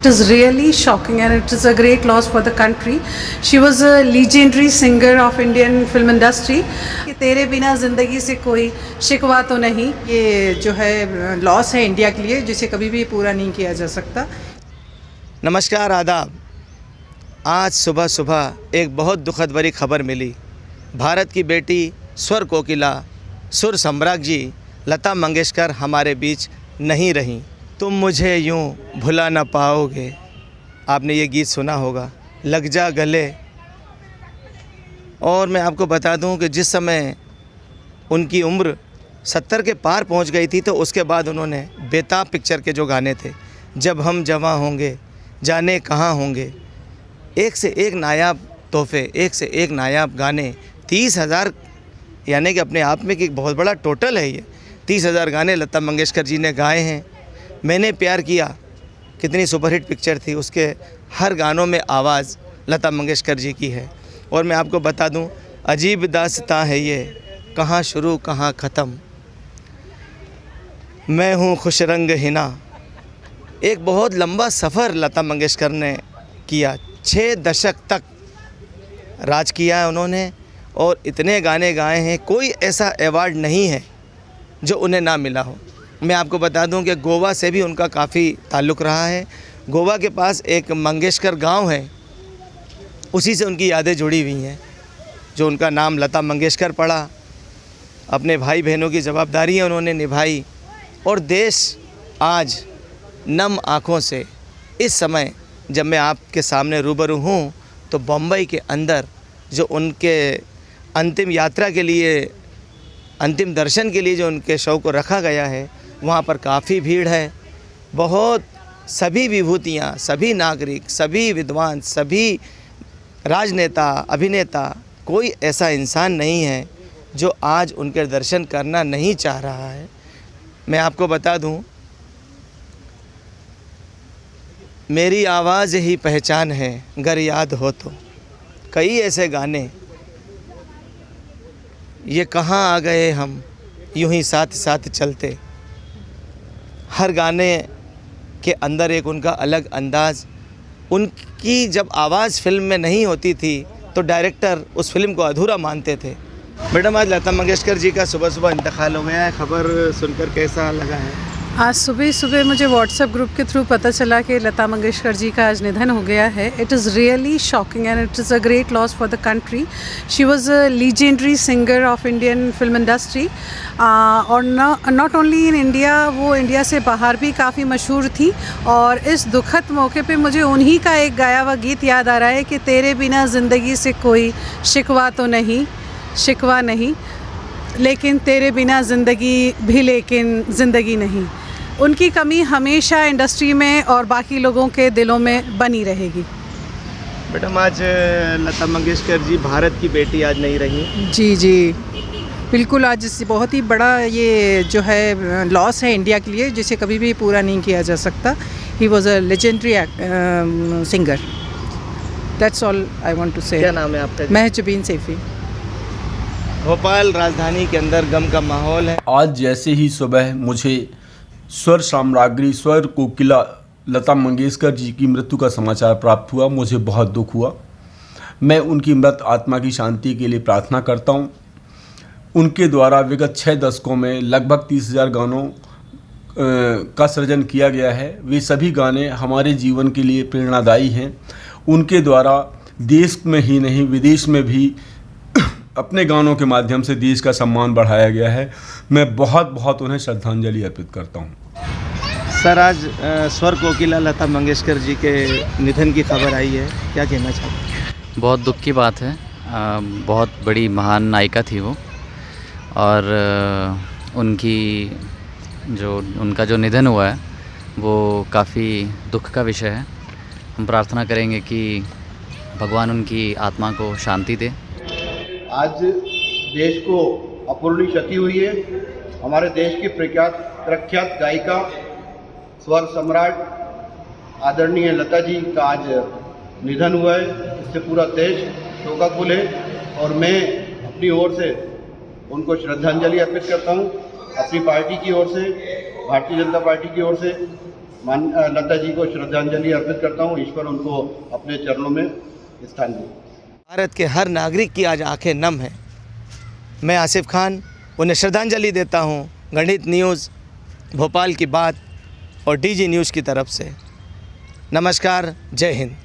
It is really shocking and it is a great loss for the country. She was a legendary singer of Indian film industry. कि तेरे बिना ज़िंदगी से कोई शिकवा तो नहीं, ये जो है लॉस है इंडिया के लिए, जिसे कभी भी पूरा नहीं किया जा सकता। नमस्कार, आदाब। आज सुबह सुबह एक बहुत दुखद भरी खबर मिली। भारत की बेटी स्वर कोकिला, सुर सम्राज्ञी जी लता मंगेशकर हमारे बीच नहीं रहीं। तुम मुझे यूं भुला ना पाओगे, आपने ये गीत सुना होगा, लग जा गले। और मैं आपको बता दूं कि जिस समय उनकी उम्र 70 के पार पहुंच गई थी, तो उसके बाद उन्होंने बेताब पिक्चर के जो गाने थे, जब हम जवां होंगे, जाने कहाँ होंगे, एक से एक नायाब तोहफे, एक से एक नायाब गाने, 30,000 यानी कि अपने आप में एक बहुत बड़ा टोटल है ये। 30,000 गाने लता मंगेशकर जी ने गाए हैं। मैंने प्यार किया कितनी सुपरहिट पिक्चर थी, उसके हर गानों में आवाज़ लता मंगेशकर जी की है। और मैं आपको बता दूं, अजीब दास्तां है ये, कहाँ शुरू कहाँ ख़त्म, मैं हूँ खुश रंग हिना। एक बहुत लंबा सफ़र लता मंगेशकर ने किया, 6 दशक तक राज किया है उन्होंने और इतने गाने गाए हैं। कोई ऐसा अवार्ड नहीं है जो उन्हें ना मिला हो। मैं आपको बता दूं कि गोवा से भी उनका काफ़ी ताल्लुक़ रहा है। गोवा के पास एक मंगेशकर गांव है, उसी से उनकी यादें जुड़ी हुई हैं। जो उनका नाम लता मंगेशकर पड़ा, अपने भाई बहनों की जवाबदारियाँ उन्होंने निभाई और देश आज नम आँखों से इस समय जब मैं आपके सामने रूबरू हूँ, तो बम्बई के अंदर जो उनके अंतिम यात्रा के लिए, अंतिम दर्शन के लिए जो उनके शव को रखा गया है, वहाँ पर काफ़ी भीड़ है। बहुत सभी विभूतियाँ, सभी नागरिक, सभी विद्वान, सभी राजनेता, अभिनेता, कोई ऐसा इंसान नहीं है जो आज उनके दर्शन करना नहीं चाह रहा है। मैं आपको बता दूं, मेरी आवाज़ ही पहचान है, गर याद हो तो। कई ऐसे गाने, ये कहाँ आ गए हम, यूं ही साथ साथ चलते। हर गाने के अंदर एक उनका अलग अंदाज़। उनकी जब आवाज़ फिल्म में नहीं होती थी तो डायरेक्टर उस फिल्म को अधूरा मानते थे। मैडम, आज लता मंगेशकर जी का सुबह सुबह इंतकाल हो गया है, खबर सुनकर कैसा लगा है? आज सुबह सुबह मुझे व्हाट्सएप ग्रुप के थ्रू पता चला कि लता मंगेशकर जी का आज निधन हो गया है। It is really shocking and it is a great loss for the country. She was a legendary singer of Indian film industry और नॉट ओनली इन इंडिया, वो इंडिया से बाहर भी काफ़ी मशहूर थी। और इस दुखद मौके पे मुझे उन्हीं का एक गाया हुआ गीत याद आ रहा है कि तेरे बिना ज़िंदगी से कोई शिकवा तो नहीं, शिकवा नहीं, लेकिन तेरे बिना ज़िंदगी भी लेकिन ज़िंदगी नहीं। उनकी कमी हमेशा इंडस्ट्री में और बाकी लोगों के दिलों में बनी रहेगी। मैडम, आज लता मंगेशकर जी भारत की बेटी आज नहीं रही। जी जी, बिल्कुल। आज इस बहुत ही बड़ा ये जो है लॉस है इंडिया के लिए, जिसे कभी भी पूरा नहीं किया जा सकता। He was a legendary singer. That's all I want to say. क्या नाम है आपका? महजुबीन सैफी। भोपाल राजधानी के अंदर गम का माहौल है। आज जैसे ही सुबह मुझे स्वर साम्राज्ञी, स्वर कोकिला लता मंगेशकर जी की मृत्यु का समाचार प्राप्त हुआ, मुझे बहुत दुख हुआ। मैं उनकी मृत आत्मा की शांति के लिए प्रार्थना करता हूं। उनके द्वारा विगत 6 दशकों में लगभग 30,000 गानों का सृजन किया गया है। वे सभी गाने हमारे जीवन के लिए प्रेरणादायी हैं। उनके द्वारा देश में ही नहीं, विदेश में भी अपने गानों के माध्यम से देश का सम्मान बढ़ाया गया है। मैं बहुत बहुत उन्हें श्रद्धांजलि अर्पित करता हूँ। सर, आज स्वर कोकिला लता मंगेशकर जी के निधन की खबर आई है, क्या कहना चाहते हैं? बहुत दुख की बात है। बहुत बड़ी महान नायिका थी वो, और उनका जो निधन हुआ है वो काफ़ी दुख का विषय है। हम प्रार्थना करेंगे कि भगवान उनकी आत्मा को शांति दे। आज देश को अपूर्णीय क्षति हुई है। हमारे देश की प्रख्यात गायिका, स्वर सम्राट आदरणीय लता जी का आज निधन हुआ है। इससे पूरा देश शोकाकुल है और मैं अपनी ओर से उनको श्रद्धांजलि अर्पित करता हूं। अपनी पार्टी की ओर से, भारतीय जनता पार्टी की ओर से लता जी को श्रद्धांजलि अर्पित करता हूँ। ईश्वर उनको अपने चरणों में स्थान दे। भारत के हर नागरिक की आज आंखें नम हैं। मैं आसिफ खान उन्हें श्रद्धांजलि देता हूँ गणित न्यूज़, भोपाल की बात और डीजी न्यूज़ की तरफ से। नमस्कार, जय हिंद।